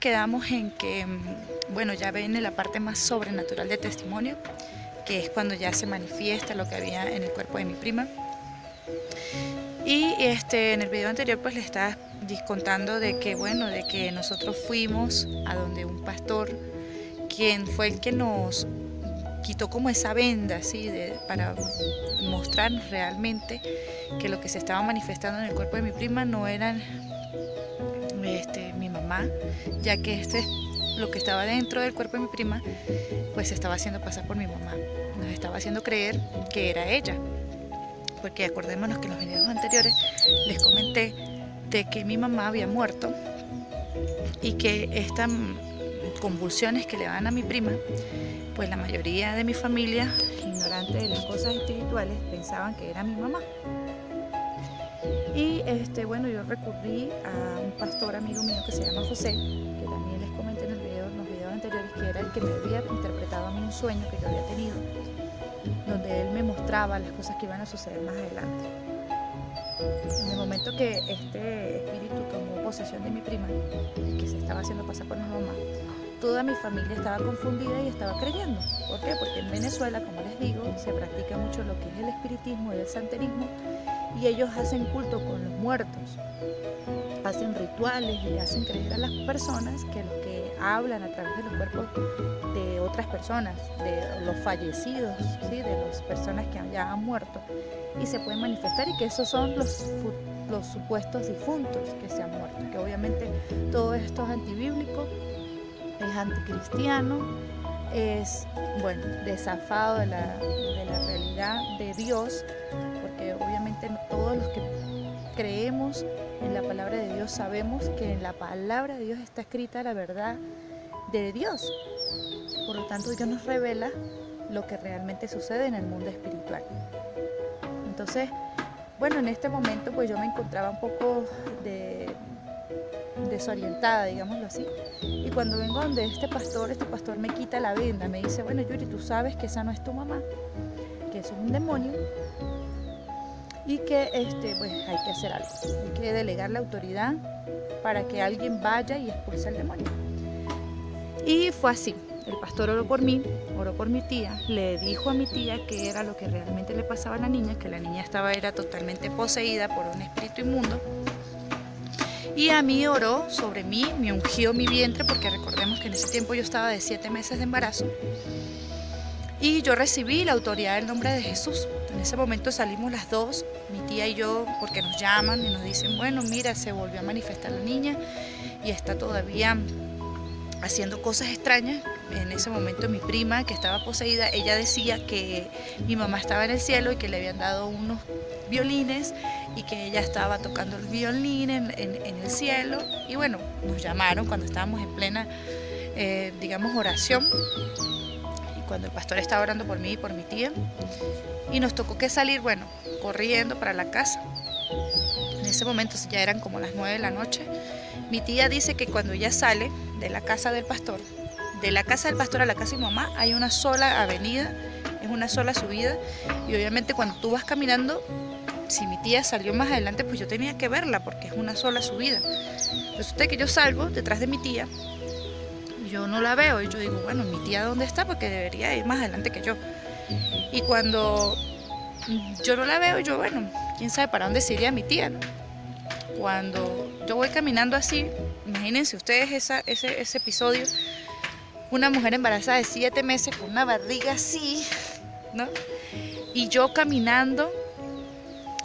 quedamos en que, bueno, ya viene la parte más sobrenatural del testimonio, que es cuando ya se manifiesta lo que había en el cuerpo de mi prima. Y en el video anterior pues le estaba contando de que, bueno, de que nosotros fuimos a donde un pastor, quien fue el que nos quitó como esa venda, ¿sí? Para mostrarnos realmente que lo que se estaba manifestando en el cuerpo de mi prima no era mi mamá, ya que lo que estaba dentro del cuerpo de mi prima, pues se estaba haciendo pasar por mi mamá. Nos estaba haciendo creer que era ella. Porque acordémonos que en los videos anteriores les comenté de que mi mamá había muerto y que estas convulsiones que le dan a mi prima, pues la mayoría de mi familia, ignorante de las cosas espirituales, pensaban que era mi mamá. Y bueno, yo recurrí a un pastor amigo mío que se llama José, que también les comenté en los videos anteriores, que era el que me había interpretado a mí un sueño que yo había tenido, donde él me mostraba las cosas que iban a suceder más adelante. En el momento que este espíritu tomó posesión de mi prima, que se estaba haciendo pasar por mi mamá, toda mi familia estaba confundida y estaba creyendo. ¿Por qué? Porque en Venezuela, como les digo, se practica mucho lo que es el espiritismo y el santerismo, y ellos hacen culto con los muertos, hacen rituales y le hacen creer a las personas que los que hablan a través de los cuerpos de otras personas, de los fallecidos, ¿sí? De las personas que ya han muerto y se pueden manifestar, y que esos son los supuestos difuntos que se han muerto, que obviamente todo esto es antibíblico, es anticristiano, es, bueno, desafado de la realidad de Dios, porque obviamente todos los que creemos en la palabra de Dios sabemos que en la palabra de Dios está escrita la verdad de Dios. Por lo tanto, Dios nos revela lo que realmente sucede en el mundo espiritual. Entonces, bueno, en este momento pues yo me encontraba un poco desorientada, digámoslo así. Y cuando vengo donde este pastor me quita la venda, me dice, bueno, Yuri, tú sabes que esa no es tu mamá, que eso es un demonio, y que pues hay que hacer algo, hay que delegar la autoridad para que alguien vaya y expulse al demonio. Y fue así. El pastor oró por mí, oró por mi tía, le dijo a mi tía que era lo que realmente le pasaba a la niña, que la niña era totalmente poseída por un espíritu inmundo. Y a mí oró sobre mí, me ungió mi vientre, porque recordemos que en ese tiempo yo estaba de 7 meses de embarazo. Y yo recibí la autoridad del nombre de Jesús. En ese momento salimos las dos, mi tía y yo, porque nos llaman y nos dicen, bueno, mira, se volvió a manifestar la niña y está todavía haciendo cosas extrañas. En ese momento mi prima, que estaba poseída, ella decía que mi mamá estaba en el cielo y que le habían dado unos violines y que ella estaba tocando el violín en el cielo. Y bueno, nos llamaron cuando estábamos en plena, oración, y cuando el pastor estaba orando por mí y por mi tía, y nos tocó que salir, bueno, corriendo para la casa. En ese momento ya eran como las 9 de la noche. Mi tía dice que cuando ella sale de la casa del pastor a la casa de mi mamá, hay una sola avenida, es una sola subida, y obviamente cuando tú vas caminando, si mi tía salió más adelante, pues yo tenía que verla porque es una sola subida. Resulta que yo salgo detrás de mi tía, yo no la veo y yo digo, bueno, mi tía ¿dónde está? Porque debería ir más adelante que yo. Y cuando yo no la veo, yo, bueno, quién sabe para dónde se iría mi tía, ¿no? Cuando yo voy caminando así, imagínense ustedes ese episodio, una mujer embarazada de 7 meses con una barriga así, ¿no? Y yo caminando,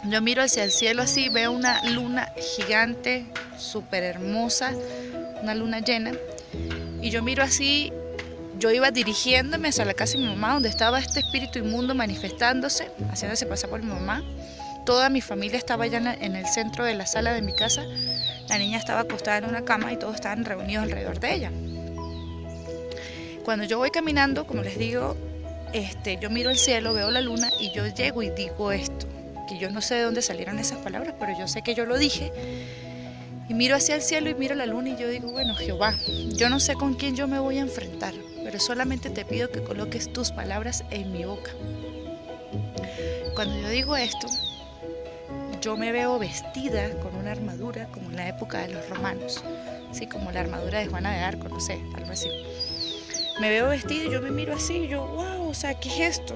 yo miro hacia el cielo así, veo una luna gigante, súper hermosa, una luna llena, y yo miro así, yo iba dirigiéndome hacia la casa de mi mamá, donde estaba este espíritu inmundo manifestándose, haciéndose pasar por mi mamá. Toda mi familia estaba allá en el centro de la sala de mi casa. La niña estaba acostada en una cama y todos estaban reunidos alrededor de ella. Cuando yo voy caminando, como les digo, yo miro el cielo, veo la luna y yo llego y digo esto, que yo no sé de dónde salieron esas palabras, pero yo sé que yo lo dije. Y miro hacia el cielo y miro la luna y yo digo, bueno, Jehová, yo no sé con quién yo me voy a enfrentar, pero solamente te pido que coloques tus palabras en mi boca. Cuando yo digo esto, yo me veo vestida con una armadura como en la época de los romanos, sí, como la armadura de Juana de Arco, no sé, algo así. Me veo vestida y yo me miro así, y yo, wow, o sea, ¿qué es esto?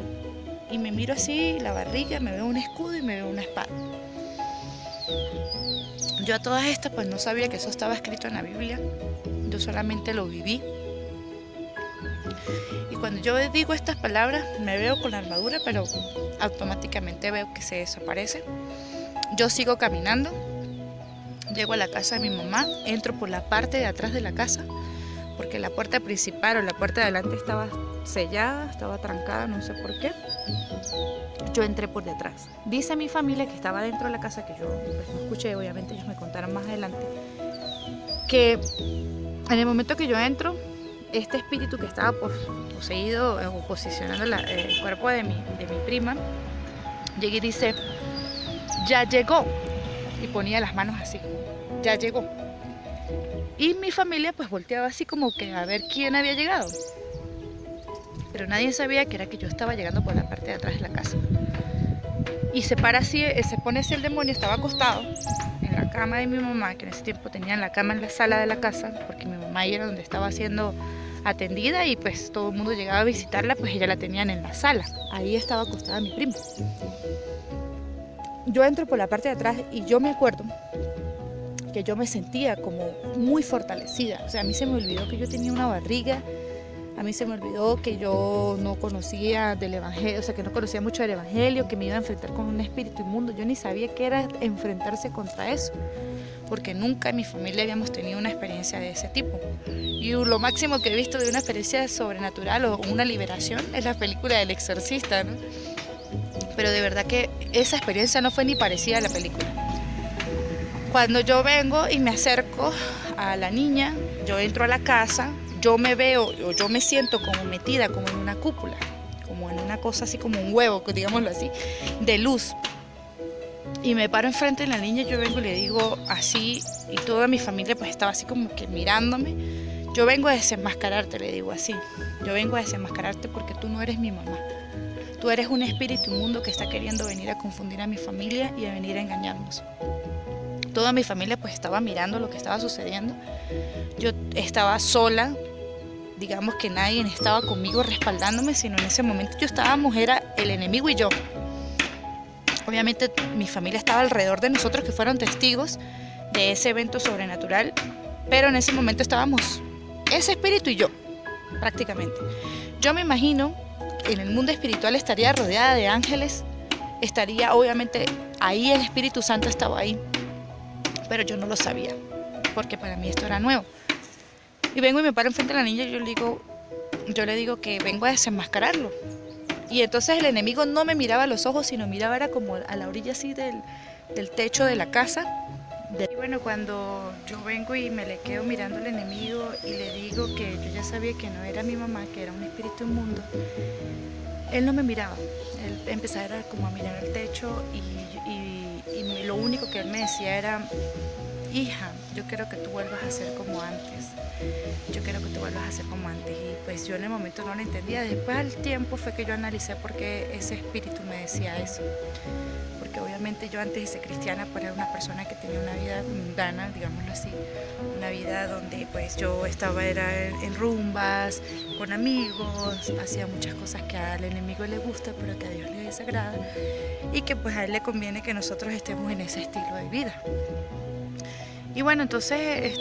Y me miro así, la barriga, me veo un escudo y me veo una espada. Yo a todas estas pues no sabía que eso estaba escrito en la Biblia, yo solamente lo viví. Y cuando yo digo estas palabras me veo con la armadura, pero automáticamente veo que se desaparece. Yo sigo caminando, llego a la casa de mi mamá, entro por la parte de atrás de la casa, porque la puerta principal o la puerta de adelante estaba sellada, estaba trancada, no sé por qué. Yo entré por detrás. Dice mi familia que estaba dentro de la casa, que yo pues, no escuché, obviamente ellos me contaron más adelante, que en el momento que yo entro, este espíritu que estaba poseído o posicionando el cuerpo de mi prima, llega y dice, ya llegó, y ponía las manos así, ya llegó. Y mi familia pues volteaba así como que a ver quién había llegado, pero nadie sabía que era que yo estaba llegando por la parte de atrás de la casa. Y se para así, se pone así el demonio, estaba acostado en la cama de mi mamá, que en ese tiempo tenía la cama en la sala de la casa, porque mi mamá ahí era donde estaba siendo atendida y pues todo el mundo llegaba a visitarla, pues ella la tenían en la sala. Ahí estaba acostada mi prima. Yo entro por la parte de atrás y yo me acuerdo que yo me sentía como muy fortalecida. O sea, a mí se me olvidó que yo tenía una barriga, a mí se me olvidó que yo no conocía del evangelio, o sea, que no conocía mucho del evangelio, que me iba a enfrentar con un espíritu inmundo. Yo ni sabía qué era enfrentarse contra eso, porque nunca en mi familia habíamos tenido una experiencia de ese tipo. Y lo máximo que he visto de una experiencia sobrenatural o una liberación es la película del Exorcista, ¿no? Pero de verdad que esa experiencia no fue ni parecida a la película. Cuando yo vengo y me acerco a la niña, yo entro a la casa, yo me veo o yo me siento como metida como en una cúpula, como en una cosa así como un huevo, digámoslo así, de luz. Y me paro enfrente de la niña, yo vengo y le digo así, y toda mi familia pues estaba así como que mirándome. Yo vengo a desenmascararte, le digo así. Yo vengo a desenmascararte porque tú no eres mi mamá. Tú eres un espíritu inmundo que está queriendo venir a confundir a mi familia y a venir a engañarnos. Toda mi familia pues estaba mirando lo que estaba sucediendo. Yo estaba sola, digamos que nadie estaba conmigo respaldándome, sino en ese momento era el enemigo y yo. Obviamente mi familia estaba alrededor de nosotros, que fueron testigos de ese evento sobrenatural, pero en ese momento estábamos ese espíritu y yo, prácticamente. Yo me imagino en el mundo espiritual estaría rodeada de ángeles, estaría obviamente ahí, el Espíritu Santo estaba ahí, pero yo no lo sabía, porque para mí esto era nuevo. Y vengo y me paro enfrente de la niña y yo le digo que vengo a desenmascararlo. Y entonces el enemigo no me miraba a los ojos, sino miraba era como a la orilla así del techo de la casa. Y bueno, cuando yo vengo y me le quedo mirando al enemigo y le digo que yo ya sabía que no era mi mamá, que era un espíritu inmundo, él no me miraba. Él empezaba como a mirar al techo y lo único que él me decía era, hija, yo quiero que tú vuelvas a ser como antes. Yo quiero que tú vuelvas a ser como antes. Y pues yo en el momento no lo entendía. Después al tiempo fue que yo analicé por qué ese espíritu me decía eso. Porque obviamente yo antes de ser cristiana pues era una persona que tenía una vida mundana, digámoslo así, una vida donde pues yo estaba en rumbas, con amigos, hacía muchas cosas que al enemigo le gusta pero que a Dios le desagrada y que pues a él le conviene que nosotros estemos en ese estilo de vida. Y bueno, entonces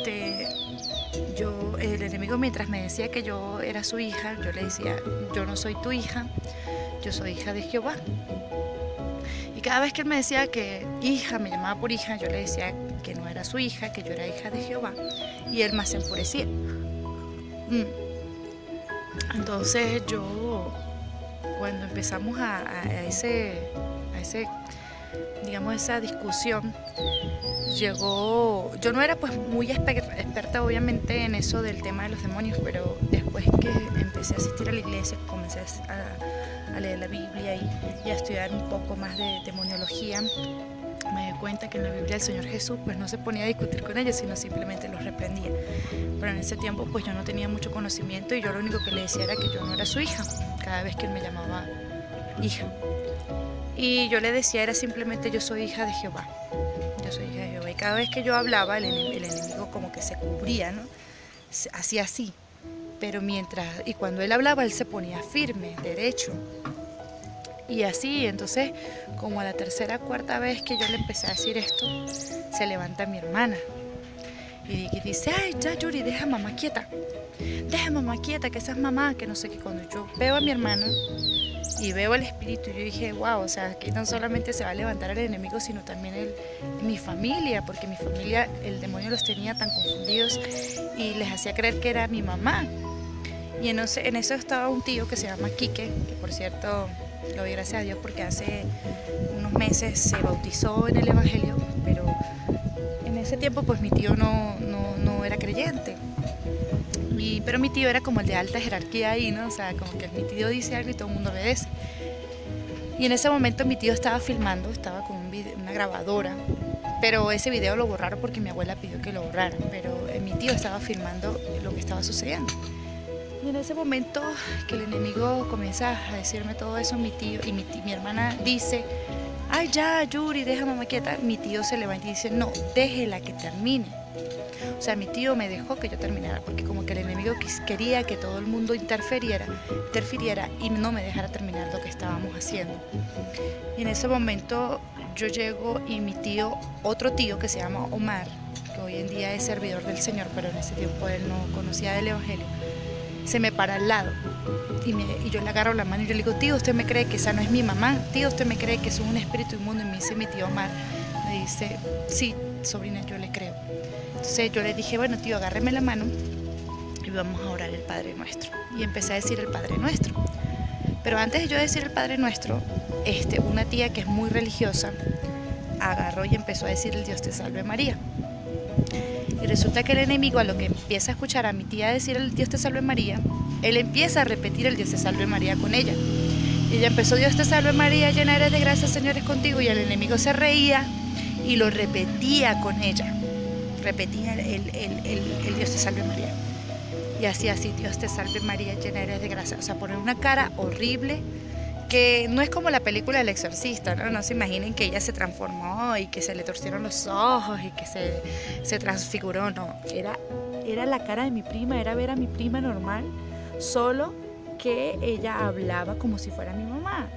el enemigo mientras me decía que yo era su hija, yo le decía, yo no soy tu hija, yo soy hija de Jehová. Y cada vez que él me decía que hija, me llamaba por hija, yo le decía que no era su hija, que yo era hija de Jehová. Y él más se enfurecía. Entonces yo, cuando empezamos a digamos, esa discusión, yo no era pues muy experta obviamente en eso del tema de los demonios, pero después que empecé a asistir a la iglesia, comencé a leer la Biblia y a estudiar un poco más de demoniología, me di cuenta que en la Biblia el Señor Jesús pues no se ponía a discutir con ellos, sino simplemente los reprendía. Pero en ese tiempo pues yo no tenía mucho conocimiento y yo lo único que le decía era que yo no era su hija, cada vez que él me llamaba hija. Y yo le decía era simplemente yo soy hija de Jehová. Yo soy hija de Jehová. ve, cada vez que yo hablaba, el enemigo como que se cubría, ¿no? Hacía así. Pero y cuando él hablaba, él se ponía firme, derecho. Y así, entonces, como a la tercera o cuarta vez que yo le empecé a decir esto, se levanta mi hermana. Y dice, ay, ya Yuri, deja a mamá quieta. Deja a mamá quieta, que esa es mamá, que no sé qué. Cuando yo veo a mi hermana y veo el espíritu, yo dije, wow, o sea, que no solamente se va a levantar el enemigo, sino también mi familia, porque mi familia, el demonio los tenía tan confundidos y les hacía creer que era mi mamá. Y en eso estaba un tío que se llama Quique, que por cierto, le doy gracias a Dios porque hace unos meses se bautizó en el Evangelio, pero en ese tiempo pues mi tío no era creyente. Pero mi tío era como el de alta jerarquía ahí, ¿no? O sea, como que mi tío dice algo y todo el mundo obedece. Y en ese momento mi tío estaba filmando, estaba con una grabadora, pero ese video lo borraron porque mi abuela pidió que lo borraran, pero mi tío estaba filmando lo que estaba sucediendo. Y en ese momento que el enemigo comienza a decirme todo eso, mi tío y mi hermana dice, ay ya Yuri, deja a mamá quieta. Mi tío se levanta y dice, no, déjela que termine. O sea, mi tío me dejó que yo terminara, porque como que el enemigo quería que todo el mundo interfiriera y no me dejara terminar lo que estábamos haciendo. Y en ese momento yo llego y mi tío, otro tío que se llama Omar, que hoy en día es servidor del Señor, pero en ese tiempo él no conocía del Evangelio, se me para al lado y yo le agarro la mano y yo le digo, tío, ¿usted me cree que esa no es mi mamá? Tío, ¿usted me cree que es un espíritu inmundo? Y me dice mi tío Omar, me dice, sí, sobrina, yo le creo. Entonces yo le dije, bueno tío, agárreme la mano y vamos a orar el Padre Nuestro. Y empecé a decir el Padre Nuestro. Pero antes de yo decir el Padre Nuestro, una tía que es muy religiosa agarró y empezó a decir el Dios te salve María. Y resulta que el enemigo, a lo que empieza a escuchar a mi tía decir el Dios te salve María, él empieza a repetir el Dios te salve María con ella. Y ella empezó, Dios te salve María, llena eres de gracia, Señor es contigo. Y el enemigo se reía y lo repetía con ella. Repetía el Dios te salve María. Y así, Dios te salve María, llena eres de gracia. O sea, poner una cara horrible, que no es como la película del exorcista, ¿no? No se imaginen que ella se transformó y que se le torcieron los ojos y que se transfiguró, no. Era la cara de mi prima, era ver a mi prima normal, solo que ella hablaba como si fuera mi mamá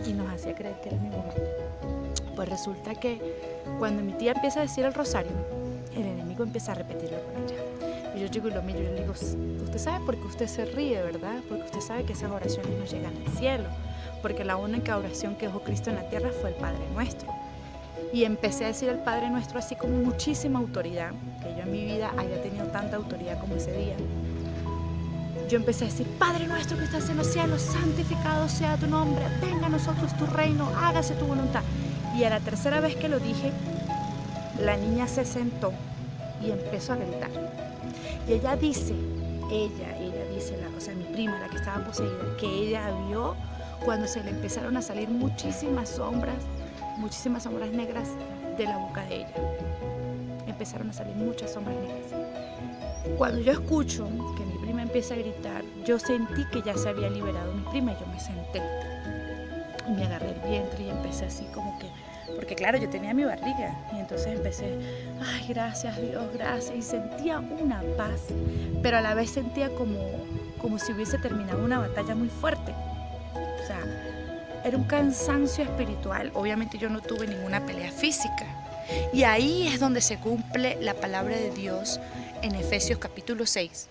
y nos hacía creer que era mi mamá. Pues resulta que cuando mi tía empieza a decir el rosario, el enemigo empieza a repetirlo con ella. Y yo llego y lo miro y le digo, usted sabe por qué usted se ríe, ¿verdad? Porque usted sabe que esas oraciones no llegan al cielo. Porque la única oración que dejó Cristo en la tierra fue el Padre Nuestro. Y empecé a decir el Padre Nuestro así con muchísima autoridad, que yo en mi vida haya tenido tanta autoridad como ese día. Yo empecé a decir, Padre Nuestro que estás en los cielos, santificado sea tu nombre, venga a nosotros tu reino, hágase tu voluntad. Y a la tercera vez que lo dije, la niña se sentó y empezó a gritar. Y ella dice, o sea, mi prima, la que estaba poseída, que ella vio cuando se le empezaron a salir muchísimas sombras negras de la boca de ella. Empezaron a salir muchas sombras negras. Cuando yo escucho que mi prima empieza a gritar, yo sentí que ya se había liberado mi prima y yo me senté. Y me agarré el vientre y empecé así como que, porque claro, yo tenía mi barriga y entonces empecé, ay, gracias Dios, gracias, y sentía una paz, pero a la vez sentía como si hubiese terminado una batalla muy fuerte. O sea, era un cansancio espiritual. Obviamente yo no tuve ninguna pelea física. Y ahí es donde se cumple la palabra de Dios en Efesios capítulo 6,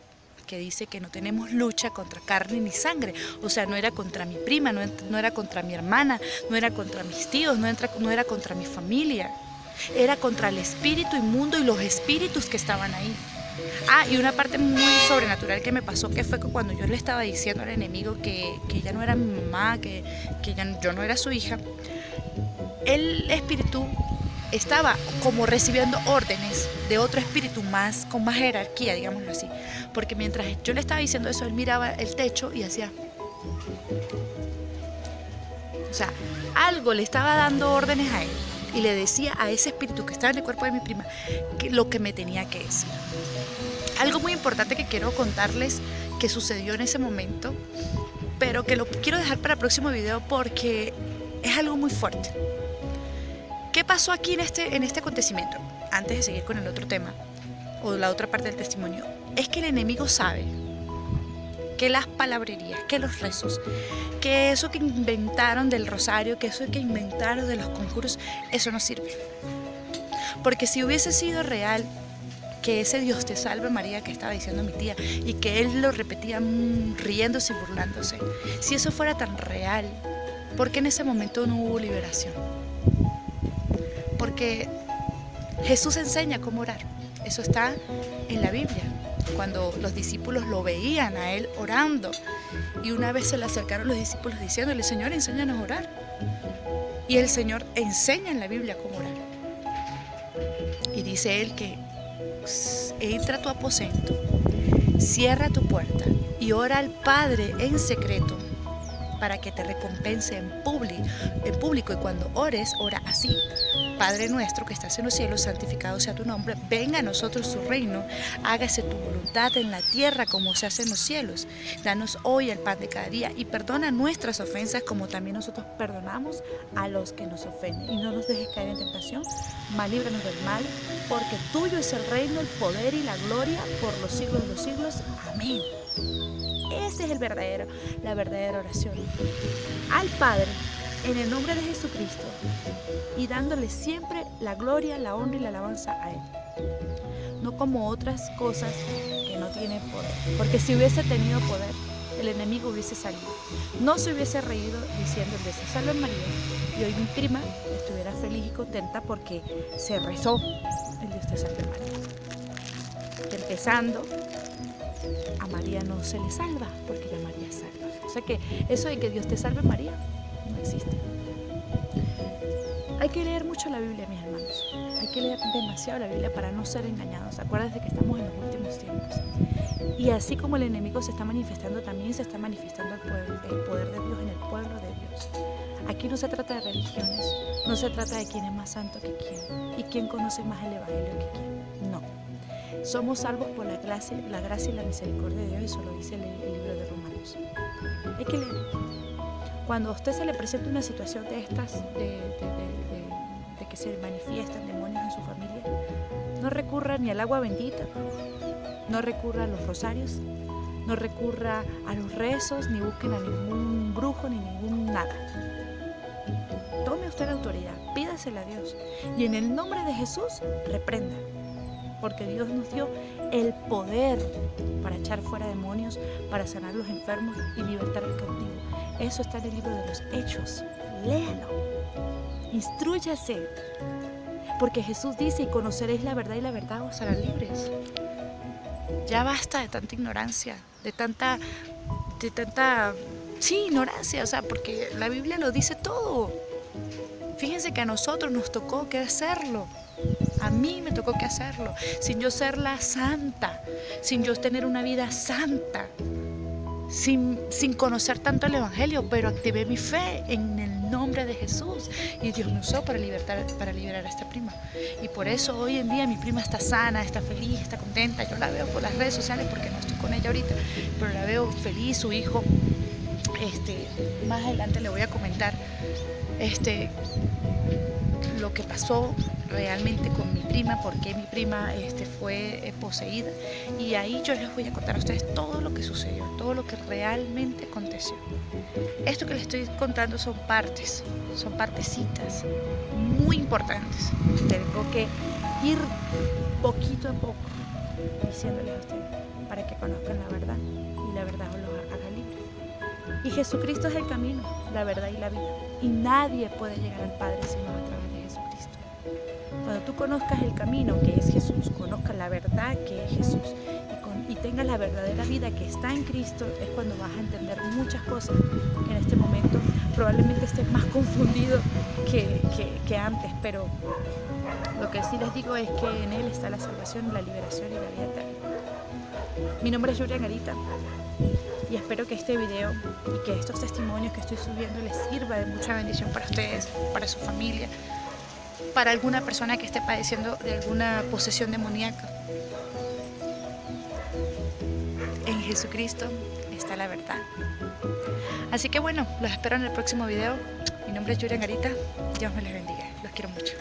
que dice que no tenemos lucha contra carne ni sangre. O sea, no era contra mi prima, no era contra mi hermana, no era contra mis tíos, no era contra mi familia. Era contra el espíritu inmundo y los espíritus que estaban ahí. Y una parte muy sobrenatural que me pasó, que fue que cuando yo le estaba diciendo al enemigo que ella no era mi mamá, que yo no era su hija, el espíritu estaba como recibiendo órdenes de otro espíritu con más jerarquía, digámoslo así. Porque mientras yo le estaba diciendo eso, él miraba el techo y hacía... O sea, algo le estaba dando órdenes a él y le decía a ese espíritu que estaba en el cuerpo de mi prima lo que me tenía que decir. Algo muy importante que quiero contarles que sucedió en ese momento, pero que lo quiero dejar para el próximo video porque es algo muy fuerte. ¿Qué pasó aquí en este acontecimiento? antes de seguir con el otro tema, o la otra parte del testimonio, es que el enemigo sabe que las palabrerías, que los rezos, que eso que inventaron del rosario, que eso que inventaron de los conjuros, eso no sirve. Porque si hubiese sido real que ese Dios te salve María que estaba diciendo mi tía y que él lo repetía riéndose y burlándose, si eso fuera tan real, ¿por qué en ese momento no hubo liberación? Porque Jesús enseña cómo orar, eso está en la Biblia. Cuando los discípulos lo veían a él orando, y una vez se le acercaron los discípulos diciéndole: Señor, enséñanos a orar. Y el Señor enseña en la Biblia cómo orar. Y dice él que entra a tu aposento, cierra tu puerta y ora al Padre en secreto para que te recompense en público. Y cuando ores, ora así: Padre nuestro que estás en los cielos, santificado sea tu nombre, venga a nosotros tu reino, hágase tu voluntad en la tierra como se hace en los cielos. Danos hoy el pan de cada día y perdona nuestras ofensas como también nosotros perdonamos a los que nos ofenden. Y no nos dejes caer en tentación, mas líbranos del mal, porque tuyo es el reino, el poder y la gloria por los siglos de los siglos. Amén. Esa es la verdadera oración al Padre en el nombre de Jesucristo, y dándole siempre la gloria, la honra y la alabanza a Él, no como otras cosas que no tienen poder, porque si hubiese tenido poder, el enemigo hubiese salido, no se hubiese reído diciendo el Dios te salve María, y hoy mi prima estuviera feliz y contenta porque se rezó el Dios te salve María. Empezando, a María no se le salva, porque la María salva. O sea que eso de que Dios te salve María no existe. Hay que leer mucho la Biblia, mis hermanos. Hay que leer demasiado la Biblia para no ser engañados. Acuérdate que estamos en los últimos tiempos. Y así como el enemigo se está manifestando, también se está manifestando el poder de Dios en el pueblo de Dios. Aquí no se trata de religiones, no se trata de quién es más santo que quién y quién conoce más el Evangelio que quién. No. Somos salvos por la gracia y la misericordia de Dios, eso lo dice el libro de Romanos. Hay que leer. Cuando a usted se le presenta una situación de estas, de que se manifiestan demonios en su familia, no recurra ni al agua bendita, no recurra a los rosarios, no recurra a los rezos, ni busquen a ningún brujo, ni ningún nada. Tome usted la autoridad, pídasela a Dios y en el nombre de Jesús reprenda. Porque Dios nos dio el poder para echar fuera demonios, para sanar a los enfermos y libertar al cautivo. Eso está en el libro de los Hechos. Léalo, instrúyase, porque Jesús dice: y conoceréis la verdad y la verdad os hará libres. Ya basta de tanta ignorancia, de tanta ignorancia, o sea, porque la Biblia lo dice todo. Fíjense que a nosotros nos tocó que hacerlo. A mí me tocó que hacerlo, sin yo ser la santa, sin yo tener una vida santa, sin conocer tanto el Evangelio, pero activé mi fe en el nombre de Jesús y Dios me usó para liberar a esta prima. Y por eso hoy en día mi prima está sana, está feliz, está contenta. Yo la veo por las redes sociales porque no estoy con ella ahorita, pero la veo feliz, su hijo. Más adelante le voy a comentar lo que pasó realmente con mi prima, porque mi prima fue poseída, y ahí yo les voy a contar a ustedes todo lo que sucedió, todo lo que realmente aconteció. Esto que les estoy contando son partecitas muy importantes. Tengo que ir poquito a poco diciéndoles a ustedes para que conozcan la verdad y la verdad os los haga libre. Y Jesucristo es el camino, la verdad y la vida, y nadie puede llegar al Padre sino a través de Jesucristo. Cuando tú conozcas el camino que es Jesús, conozcas la verdad que es Jesús y tengas la verdadera vida que está en Cristo, es cuando vas a entender muchas cosas que en este momento probablemente estés más confundido que antes, pero lo que sí les digo es que en Él está la salvación, la liberación y la vida eterna. Mi nombre es Julián Garita y espero que este video y que estos testimonios que estoy subiendo les sirva de mucha bendición para ustedes, para su familia, para alguna persona que esté padeciendo de alguna posesión demoníaca. En Jesucristo está la verdad. Así que bueno, los espero en el próximo video. Mi nombre es Julián Garita. Dios me les bendiga. Los quiero mucho.